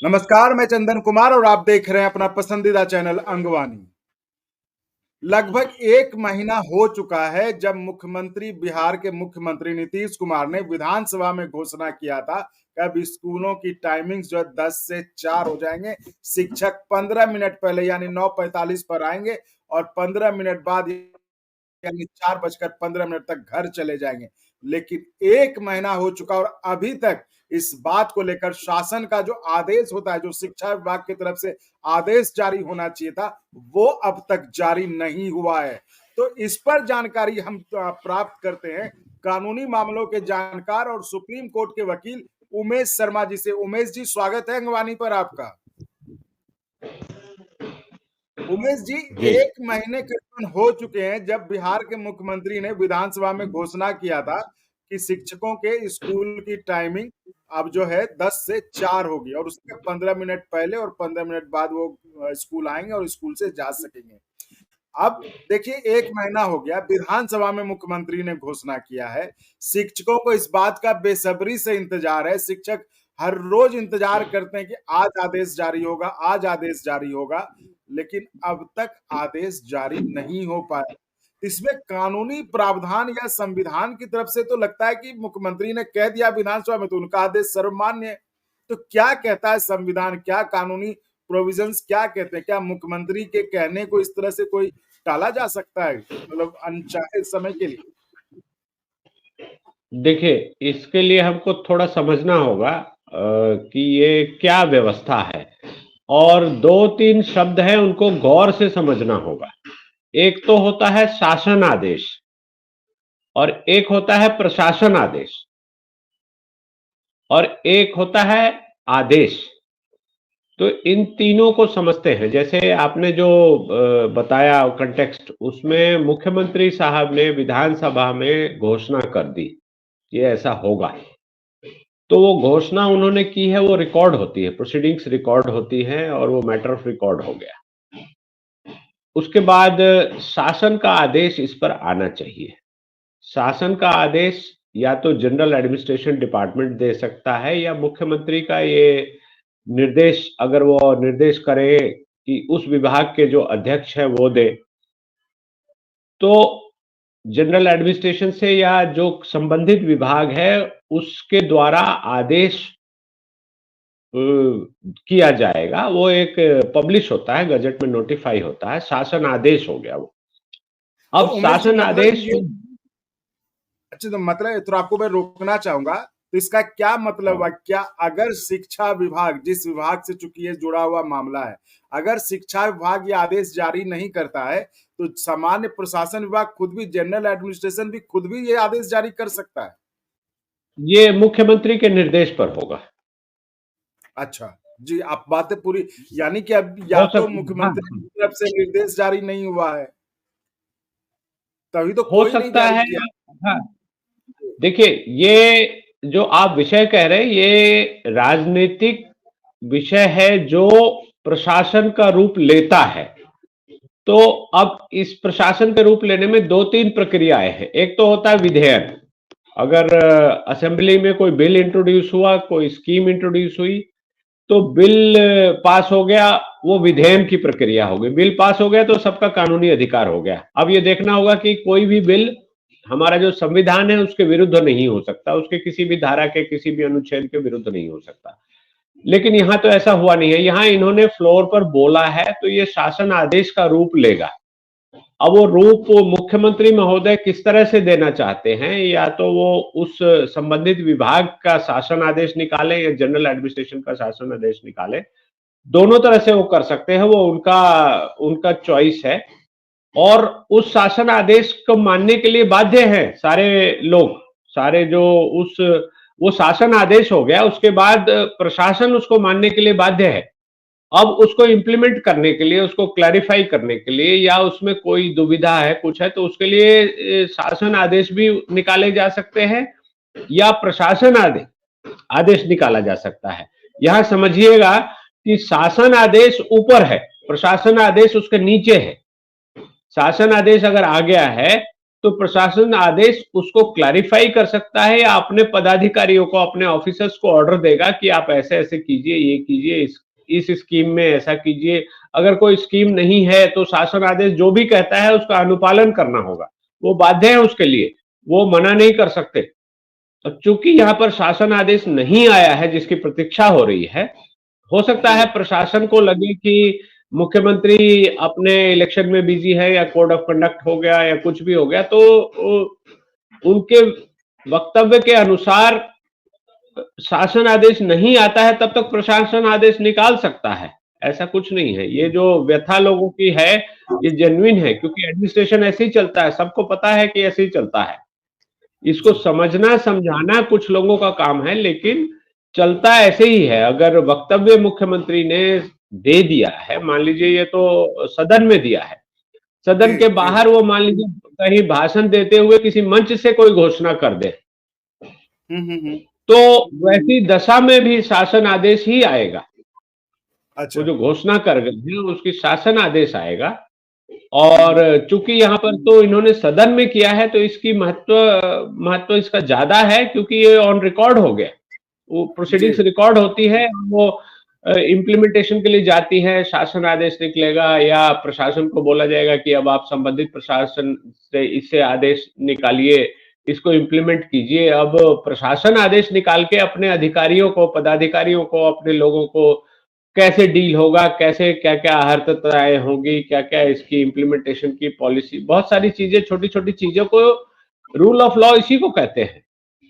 नमस्कार, मैं चंदन कुमार और आप देख रहे हैं अपना पसंदीदा चैनल अंगवानी। लगभग 1 महीना हो चुका है जब मुख्यमंत्री बिहार के मुख्यमंत्री नीतीश कुमार ने विधानसभा में घोषणा किया था कि अब स्कूलों की टाइमिंग्स जो है 10 से 4 हो जाएंगे। शिक्षक 15 मिनट पहले यानी 9:45 पर आएंगे और 15 मिनट बाद यानी 4:15 तक घर चले जाएंगे। लेकिन 1 महीना हो चुका और अभी तक इस बात को लेकर शासन का जो आदेश होता है, जो शिक्षा विभाग की तरफ से आदेश जारी होना चाहिए था, वो अब तक जारी नहीं हुआ है। तो इस पर जानकारी हम प्राप्त करते हैं कानूनी मामलों के जानकार और सुप्रीम कोर्ट के वकील उमेश शर्मा जी से। उमेश जी, स्वागत है अंगवानी पर आपका। उमेश जी, जी 1 महीने करीबन हो चुके हैं जब बिहार के मुख्यमंत्री ने विधानसभा में घोषणा किया था कि शिक्षकों के स्कूल की टाइमिंग अब जो है 10 से 4 होगी और उसके 15 मिनट पहले और 15 मिनट बाद वो स्कूल आएंगे और स्कूल से जा सकेंगे। अब देखिए, 1 महीना हो गया, विधानसभा में मुख्यमंत्री ने घोषणा किया है। शिक्षकों को इस बात का बेसब्री से इंतजार है। शिक्षक हर रोज इंतजार करते हैं कि आज आदेश जारी होगा, आज आदेश जारी होगा, लेकिन अब तक आदेश जारी नहीं हो पाया। इसमें कानूनी प्रावधान या संविधान की तरफ से तो लगता है कि मुख्यमंत्री ने कह दिया विधानसभा में तो उनका आदेश सर्वमान्य है। तो क्या कहता है संविधान, क्या कानूनी प्रोविजंस क्या कहते हैं? क्या मुख्यमंत्री के कहने को इस तरह से कोई टाला जा सकता है, मतलब अनचाहे समय के लिए? देखिए, इसके लिए हमको थोड़ा समझना होगा कि ये क्या व्यवस्था है और 2-3 शब्द हैं उनको गौर से समझना होगा। एक तो होता है शासन आदेश और एक होता है प्रशासन आदेश और एक होता है आदेश। तो इन तीनों को समझते हैं। जैसे आपने जो बताया कॉन्टेक्स्ट, उसमें मुख्यमंत्री साहब ने विधानसभा में घोषणा कर दी, ये ऐसा होगा। तो वो घोषणा उन्होंने की है, वो रिकॉर्ड होती है, प्रोसीडिंग्स रिकॉर्ड होती हैं और वो मैटर ऑफ रिकॉर्ड हो गया। उसके बाद शासन का आदेश इस पर आना चाहिए। शासन का आदेश या तो जनरल एडमिनिस्ट्रेशन डिपार्टमेंट दे सकता है या मुख्यमंत्री का ये निर्देश, अगर वो निर्देश करे कि उस विभाग के जो अध्यक्ष है वो दे, तो जनरल एडमिनिस्ट्रेशन से या जो संबंधित विभाग है उसके द्वारा आदेश किया जाएगा। वो एक पब्लिश होता है, गजट में नोटिफाई होता है, शासन आदेश हो गया वो। तो अब उमेश जी, शासन मतलब आदेश ये अच्छा, तो मतलब तो आपको मैं रोकना चाहूंगा। तो इसका क्या मतलब है? हाँ, क्या अगर शिक्षा विभाग, जिस विभाग से चूंकि ये जुड़ा हुआ मामला है, अगर शिक्षा विभाग ये आदेश जारी नहीं करता है तो सामान्य प्रशासन विभाग खुद भी, जनरल एडमिनिस्ट्रेशन भी खुद भी ये आदेश जारी कर सकता है? ये मुख्यमंत्री के निर्देश पर होगा। अच्छा जी, आप बातें पूरी, यानी कि अब या हो तो सक हाँ, मुख्यमंत्री हाँ, की तरफ से निर्देश जारी नहीं हुआ है, तभी तो हो कोई नहीं सकता जारी है। किया। हाँ, देखिए, ये जो आप विषय कह रहे हैं, ये राजनीतिक विषय है जो प्रशासन का रूप लेता है। तो अब इस प्रशासन के रूप लेने में 2-3 प्रक्रियाएं हैं। एक तो होता है विधेयक। अगर असेंबली में कोई बिल इंट्रोड्यूस हुआ, कोई स्कीम इंट्रोड्यूस हुई, तो बिल पास हो गया, वो विधेयन की प्रक्रिया हो गई। बिल पास हो गया तो सबका कानूनी अधिकार हो गया। अब ये देखना होगा कि कोई भी बिल हमारा जो संविधान है उसके विरुद्ध नहीं हो सकता, उसके किसी भी धारा के किसी भी अनुच्छेद के विरुद्ध नहीं हो सकता। लेकिन यहाँ तो ऐसा हुआ नहीं है। यहाँ इन्होंने फ्लोर पर बोला है तो ये शासन आदेश का रूप लेगा। अब वो रूप मुख्यमंत्री महोदय किस तरह से देना चाहते हैं, या तो वो उस संबंधित विभाग का शासन आदेश निकाले या जनरल एडमिनिस्ट्रेशन का शासन आदेश निकाले, दोनों तरह से वो कर सकते हैं। वो उनका उनका चॉइस है और उस शासन आदेश को मानने के लिए बाध्य हैं सारे लोग, सारे जो उस वो शासन आदेश हो गया, उसके बाद प्रशासन उसको मानने के लिए बाध्य है। अब उसको इम्प्लीमेंट करने के लिए, उसको क्लैरिफाई करने के लिए, या उसमें कोई दुविधा है, कुछ है, तो उसके लिए शासन आदेश भी निकाले जा सकते हैं या प्रशासन आदेश आदेश निकाला जा सकता है। यहां समझिएगा कि शासन आदेश ऊपर है, प्रशासन आदेश उसके नीचे है। शासन आदेश अगर आ गया है तो प्रशासन आदेश उसको क्लैरिफाई कर सकता है या अपने पदाधिकारियों को, अपने ऑफिसर्स को ऑर्डर देगा कि आप ऐसे-ऐसे कीजिए, ये कीजिए, इस स्कीम में ऐसा कीजिए। अगर कोई स्कीम नहीं है तो शासन आदेश जो भी कहता है उसका अनुपालन करना होगा। वो बाध्य है उसके लिए, वो मना नहीं कर सकते। अब चूंकि यहाँ पर शासन आदेश नहीं आया है जिसकी प्रतीक्षा हो रही है, हो सकता है प्रशासन को लगे कि मुख्यमंत्री अपने इलेक्शन में बिजी है या कोड ऑफ कंडक्ट हो गया या कुछ भी हो गया, तो उनके वक्तव्य के अनुसार शासन आदेश नहीं आता है तब तक प्रशासन आदेश निकाल सकता है। ऐसा कुछ नहीं है। ये जो व्यथा लोगों की है ये जेन्युइन है, क्योंकि एडमिनिस्ट्रेशन ऐसे ही चलता है, सबको पता है कि ऐसे ही चलता है। इसको समझना समझाना कुछ लोगों का काम है, लेकिन चलता ऐसे ही है। अगर वक्तव्य मुख्यमंत्री ने दे दिया है, मान लीजिए ये तो सदन में दिया है, सदन जी के जी। बाहर वो मान लीजिए कहीं भाषण देते हुए किसी मंच से कोई घोषणा कर दे, हम्म। तो वैसी दशा में भी शासन आदेश ही आएगा। वो अच्छा। जो घोषणा कर गए हैं उसकी शासन आदेश आएगा। और चूंकि यहाँ पर तो इन्होंने सदन में किया है तो इसकी महत्व इसका ज्यादा है, क्योंकि ये ऑन रिकॉर्ड हो गया। वो जी प्रोसीडिंग्स रिकॉर्ड होती है, वो इम्प्लीमेंटेशन के लिए जाती है, शासन आदेश निकलेगा या प्रशासन को बोला जाएगा कि अब आप संबंधित प्रशासन से इससे आदेश निकालिए, इसको इम्प्लीमेंट कीजिए। अब प्रशासन आदेश निकाल के अपने अधिकारियों को, पदाधिकारियों को, अपने लोगों को कैसे डील होगा, कैसे क्या-क्या अहर्तताएँ होंगी, क्या-क्या इसकी इम्प्लीमेंटेशन की पॉलिसी, बहुत सारी चीजें, छोटी-छोटी चीजों को रूल ऑफ लॉ इसी को कहते हैं।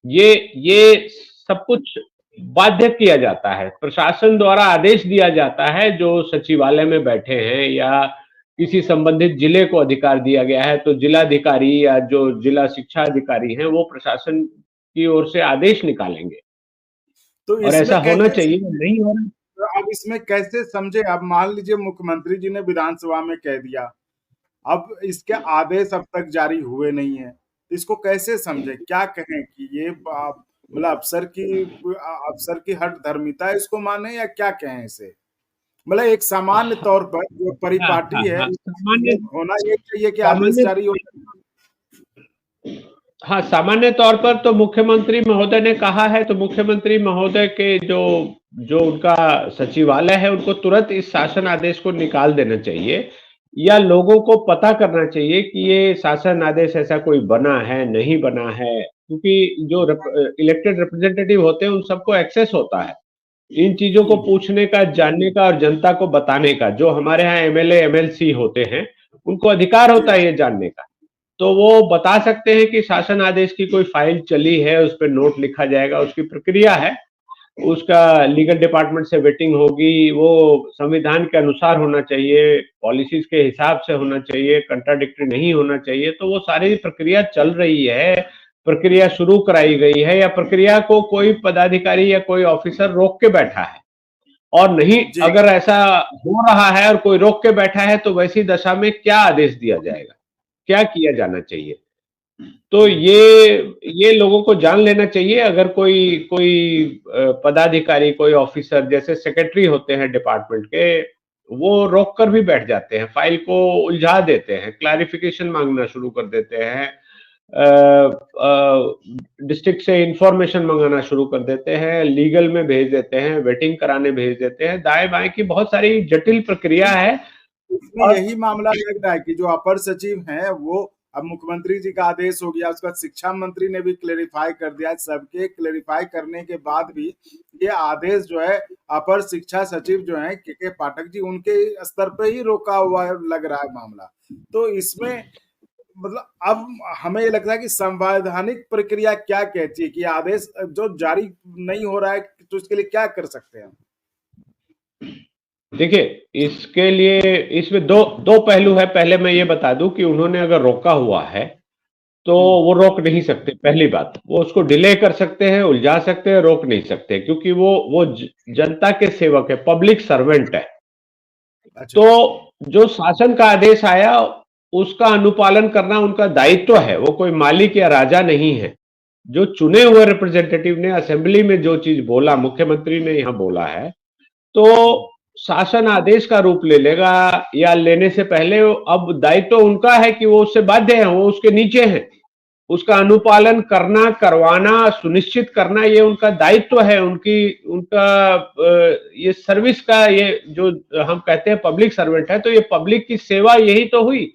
ये सब कुछ बाध्य किया जाता है, प्रशासन द्वारा आदेश दिया जाता है, जो सचिवालय में बैठे हैं या किसी संबंधित जिले को अधिकार दिया गया है, तो जिलाधिकारी या जो जिला शिक्षा अधिकारी हैं, वो प्रशासन की ओर से आदेश निकालेंगे। तो और इसमें ऐसा होना कैसे, चाहिए, नहीं हो रहा। तो अब इसमें कैसे समझे? अब मान लीजिए मुख्यमंत्री जी ने विधानसभा में कह दिया, अब इसके आदेश अब तक जारी हुए नहीं है, इसको कैसे समझे, क्या कहें कि ये मतलब अफसर की हठ धर्मिता है, इसको माने या क्या कहें इसे? मतलब एक सामान्य तौर पर जो हाँ, हाँ, परिपाटी है, हाँ, वो होना ये चाहिए कि आदेश सामान्य जारी हो। हाँ, सामान्य तौर पर तो मुख्यमंत्री महोदय ने कहा है, तो मुख्यमंत्री महोदय के जो जो उनका सचिवालय है, उनको तुरंत इस शासन आदेश को निकाल देना चाहिए, या लोगों को पता करना चाहिए कि ये शासन आदेश ऐसा कोई बना है, नहीं बना है। क्योंकि जो इलेक्टेड रिप्रेजेंटेटिव होते हैं, उन सबको एक्सेस होता है इन चीजों को पूछने का, जानने का और जनता को बताने का। जो हमारे यहाँ एमएलए, एमएलसी होते हैं, उनको अधिकार जी होता है ये जानने का। तो वो बता सकते हैं कि शासन आदेश की कोई फाइल चली है, उस पर नोट लिखा जाएगा, उसकी प्रक्रिया है, उसका लीगल डिपार्टमेंट से वेटिंग होगी, वो संविधान के अनुसार होना चाहिए, पॉलिसीज के हिसाब से होना चाहिए, कंट्राडिक्टरी नहीं होना चाहिए। तो वो सारी प्रक्रिया चल रही है, प्रक्रिया शुरू कराई गई है, या प्रक्रिया को कोई पदाधिकारी या कोई ऑफिसर रोक के बैठा है, और नहीं, जी। अगर ऐसा हो रहा है और कोई रोक के बैठा है, तो वैसी दशा में क्या आदेश दिया जाएगा, क्या किया जाना चाहिए। तो ये लोगों को जान लेना चाहिए। अगर कोई कोई पदाधिकारी, कोई ऑफिसर, जैसे सेक्रेटरी होते हैं डिपार्टमेंट के, वो रोक कर भी बैठ जाते हैं, फाइल को उलझा देते हैं, क्लैरिफिकेशन मांगना शुरू कर देते हैं, डिस्ट्रिक्ट से इंफॉर्मेशन मंगाना शुरू कर देते हैं, लीगल में भेज देते हैं, वेटिंग कराने भेज देते हैं, दाएं बाएं की बहुत सारी जटिल प्रक्रिया है। इसमें और यही मामला लग रहा है कि जो अपर सचिव हैं, वो अब मुख्यमंत्री जी का आदेश हो गया, उसका शिक्षा मंत्री ने भी क्लेरिफाई कर दिया, सबके क्लेरिफाई करने के बाद भी ये आदेश जो है अपर शिक्षा सचिव जो है के पाठक जी, उनके स्तर पे ही रोका हुआ लग रहा है मामला। तो इसमें मतलब अब हमें ये लगता है कि संवैधानिक प्रक्रिया क्या कहती है कि आदेश जो जारी नहीं हो रहा है, तो इसके लिए क्या कर सकते हैं हम? देखिए, इसके लिए इसमें दो दो पहलू है। पहले मैं ये बता दूं कि उन्होंने अगर रोका हुआ है तो वो रोक नहीं सकते। पहली बात, वो उसको डिले कर सकते हैं, उलझा सकते हैं, रोक नहीं सकते, क्योंकि वो जनता के सेवक है, पब्लिक सर्वेंट है। अच्छा। तो जो शासन का आदेश आया उसका अनुपालन करना उनका दायित्व है। वो कोई मालिक या राजा नहीं है। जो चुने हुए रिप्रेजेंटेटिव ने असेंबली में जो चीज बोला, मुख्यमंत्री ने यहाँ बोला है, तो शासन आदेश का रूप ले लेगा या लेने से पहले अब दायित्व तो उनका है कि वो उससे बाध्य है, वो उसके नीचे हैं, उसका अनुपालन करना, करवाना, सुनिश्चित करना ये उनका दायित्व है, उनका ये सर्विस का, ये जो हम कहते हैं पब्लिक सर्वेंट है, तो ये पब्लिक की सेवा यही तो हुई।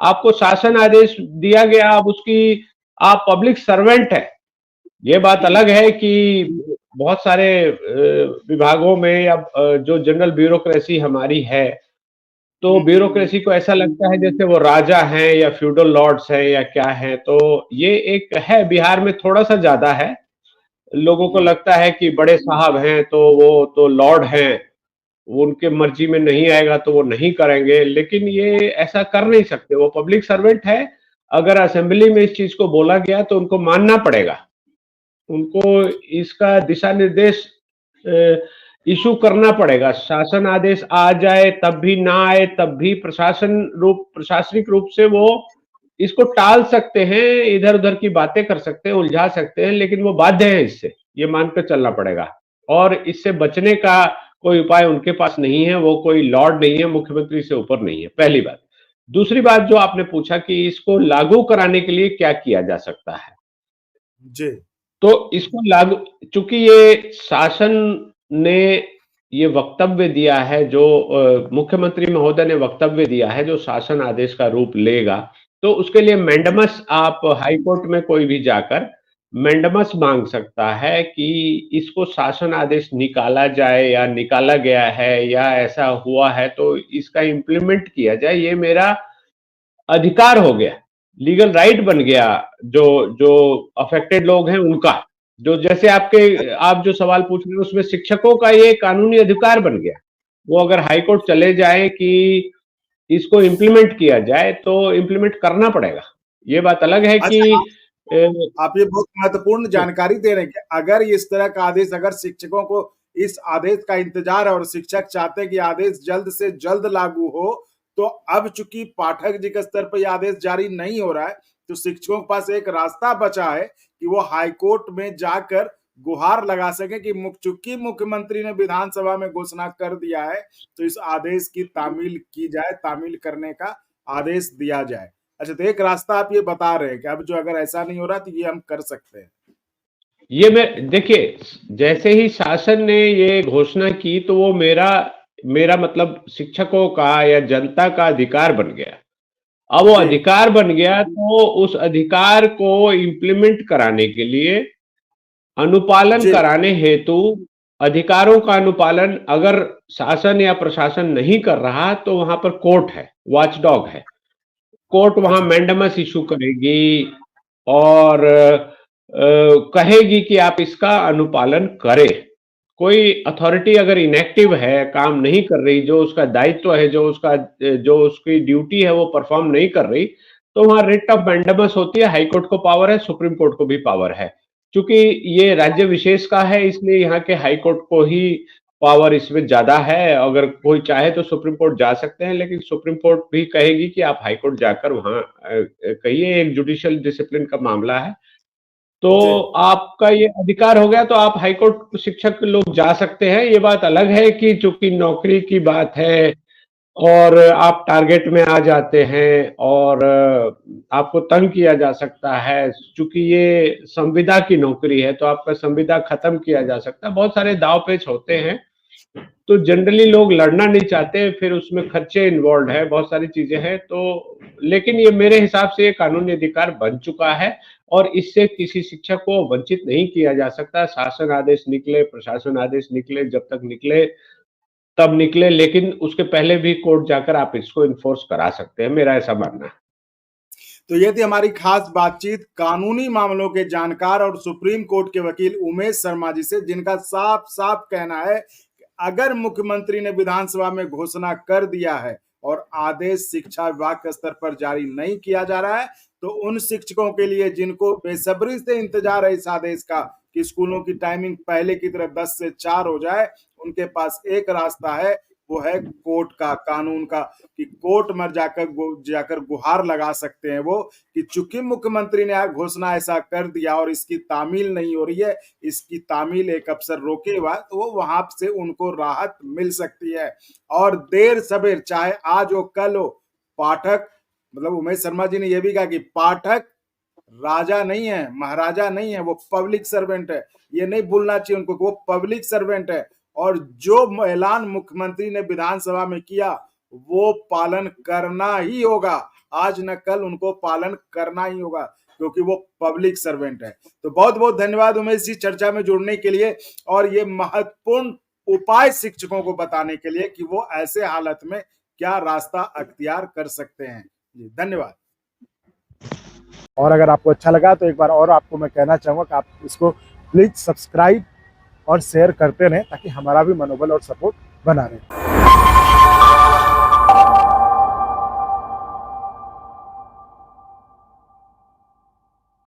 आपको शासन आदेश दिया गया, अब उसकी आप पब्लिक सर्वेंट है। ये बात अलग है कि बहुत सारे विभागों में या जो जनरल ब्यूरोक्रेसी हमारी है, तो ब्यूरोक्रेसी को ऐसा लगता है जैसे वो राजा हैं या फ्यूडल लॉर्ड्स हैं या क्या हैं। तो ये एक है, बिहार में थोड़ा सा ज्यादा है, लोगों को लगता है कि बड़े साहब हैं तो वो तो लॉर्ड हैं, वो उनके मर्जी में नहीं आएगा तो वो नहीं करेंगे, लेकिन ये ऐसा कर नहीं सकते, वो पब्लिक सर्वेंट है। अगर असेंबली में इस चीज को बोला गया तो उनको मानना पड़ेगा, उनको इसका दिशा निर्देश इशू करना पड़ेगा। शासन आदेश आ जाए तब भी, ना आए तब भी, प्रशासनिक रूप से वो इसको टाल सकते हैं, इधर उधर की बातें कर सकते हैं, उलझा सकते हैं, लेकिन वो बाध्य है इससे, ये मानकर चलना पड़ेगा। और इससे बचने का कोई उपाय उनके पास नहीं है, वो कोई लॉर्ड नहीं है, मुख्यमंत्री से ऊपर नहीं है, पहली बात। दूसरी बात जो आपने पूछा कि इसको लागू कराने के लिए क्या किया जा सकता है, जी। तो इसको लागू, चूंकि ये शासन ने ये वक्तव्य दिया है, जो मुख्यमंत्री महोदय ने वक्तव्य दिया है जो शासन आदेश का रूप लेगा, तो उसके लिए मैंडमस, आप हाई कोर्ट में कोई भी जाकर मैंडमस मांग सकता है कि इसको शासन आदेश निकाला जाए या निकाला गया है या ऐसा हुआ है तो इसका इम्प्लीमेंट किया जाए, ये मेरा अधिकार हो गया, लीगल राइट बन गया, जो जो अफेक्टेड लोग हैं उनका, जो जैसे आप जो सवाल पूछ रहे हैं उसमें शिक्षकों का ये कानूनी अधिकार बन गया। वो अगर हाई कोर्ट चले जाए कि इसको इम्प्लीमेंट किया जाए तो इम्प्लीमेंट करना पड़ेगा। ये बात अलग है कि अच्छा, आप ये बहुत महत्वपूर्ण जानकारी दे रहे हैं कि अगर इस तरह का आदेश, अगर शिक्षकों को इस आदेश का इंतजार है और शिक्षक चाहते हैं कि आदेश जल्द से जल्द लागू हो, तो अब चूंकि पाठक जी के स्तर पर यह आदेश जारी नहीं हो रहा है, तो शिक्षकों के पास एक रास्ता बचा है कि वो हाईकोर्ट में जाकर गुहार लगा सके कि चूंकि मुख्यमंत्री ने विधानसभा में घोषणा कर दिया है, तो इस आदेश की तामील की जाए, तामील करने का आदेश दिया जाए। अच्छा, तो एक रास्ता आप ये बता रहे हैं कि अब जो अगर ऐसा नहीं हो रहा तो ये हम कर सकते हैं। ये मैं देखिए, जैसे ही शासन ने ये घोषणा की तो वो मेरा मेरा मतलब शिक्षकों का या जनता का अधिकार बन गया। अब वो अधिकार बन गया तो उस अधिकार को इम्प्लीमेंट कराने के लिए, अनुपालन कराने हेतु, अधिकारों का अनुपालन अगर शासन या प्रशासन नहीं कर रहा तो वहां पर कोर्ट है, वॉचडॉग है, कोर्ट वहां मैंडमस इशू करेगी और कहेगी कि आप इसका अनुपालन करें। कोई अथॉरिटी अगर इनएक्टिव है, काम नहीं कर रही, जो उसका दायित्व है, जो उसकी ड्यूटी है वो परफॉर्म नहीं कर रही, तो वहां रिट ऑफ मैंडमस होती है। हाई कोर्ट को पावर है, सुप्रीम कोर्ट को भी पावर है। चूंकि ये राज्य विशेष का है इसलिए यहाँ के हाई कोर्ट को ही पावर इसमें ज्यादा है। अगर कोई चाहे तो सुप्रीम कोर्ट जा सकते हैं, लेकिन सुप्रीम कोर्ट भी कहेगी कि आप हाई कोर्ट जाकर वहां कहिए, एक जुडिशियल डिसिप्लिन का मामला है, तो आपका ये अधिकार हो गया तो आप हाईकोर्ट शिक्षक लोग जा सकते हैं। ये बात अलग है कि चूंकि नौकरी की बात है और आप टारगेट में आ जाते हैं और आपको तंग किया जा सकता है, चूंकि ये संविदा की नौकरी है तो आपका संविदा खत्म किया जा सकता है, बहुत सारे दाव पेच होते हैं, तो जनरली लोग लड़ना नहीं चाहते, फिर उसमें खर्चे इन्वॉल्व है, बहुत सारी चीजें हैं। तो लेकिन ये मेरे हिसाब से ये कानूनी अधिकार बन चुका है और इससे किसी शिक्षक को वंचित नहीं किया जा सकता। शासन आदेश निकले, प्रशासन आदेश निकले, जब तक निकले तब निकले, लेकिन उसके पहले भी कोर्ट जाकर आप इसको इन्फोर्स करा सकते हैं, मेरा ऐसा मानना है। तो ये थी हमारी खास बातचीत कानूनी मामलों के जानकार और सुप्रीम कोर्ट के वकील उमेश शर्मा जी से, जिनका साफ साफ कहना है कि अगर मुख्यमंत्री ने विधानसभा में घोषणा कर दिया है और आदेश शिक्षा विभाग के स्तर पर जारी नहीं किया जा रहा है, तो उन शिक्षकों के लिए जिनको बेसब्री से इंतजार है इस आदेश का कि स्कूलों की टाइमिंग पहले की तरह 10 से 4 हो जाए, उनके पास एक रास्ता है वो है कोर्ट का, कानून का, कि कोर्ट में जाकर गुहार लगा सकते हैं वो, कि चूंकि मुख्यमंत्री ने आज घोषणा ऐसा कर दिया और इसकी तामील नहीं हो रही है, इसकी तामील एक अफसर रोके हुआ, तो वो वहां से उनको राहत मिल सकती है। और देर सवेर, चाहे आज हो कल हो, पाठक, मतलब उमेश शर्मा जी ने यह भी कहा कि पाठक राजा नहीं है, महाराजा नहीं है, वो पब्लिक सर्वेंट है। ये नहीं भूलना चाहिए उनको, वो पब्लिक सर्वेंट है, और जो ऐलान मुख्यमंत्री ने विधानसभा में किया वो पालन करना ही होगा। आज न कल उनको पालन करना ही होगा, क्योंकि वो पब्लिक सर्वेंट है। तो बहुत बहुत धन्यवाद उमेश जी चर्चा में जुड़ने के लिए, और ये महत्वपूर्ण उपाय शिक्षकों को बताने के लिए कि वो ऐसे हालत में क्या रास्ता अख्तियार कर सकते हैं। जी धन्यवाद। और अगर आपको अच्छा लगा तो एक बार और आपको मैं कहना चाहूँगा कि आप इसको प्लीज़ सब्सक्राइब और शेयर करते रहें, ताकि हमारा भी मनोबल और सपोर्ट बना रहे।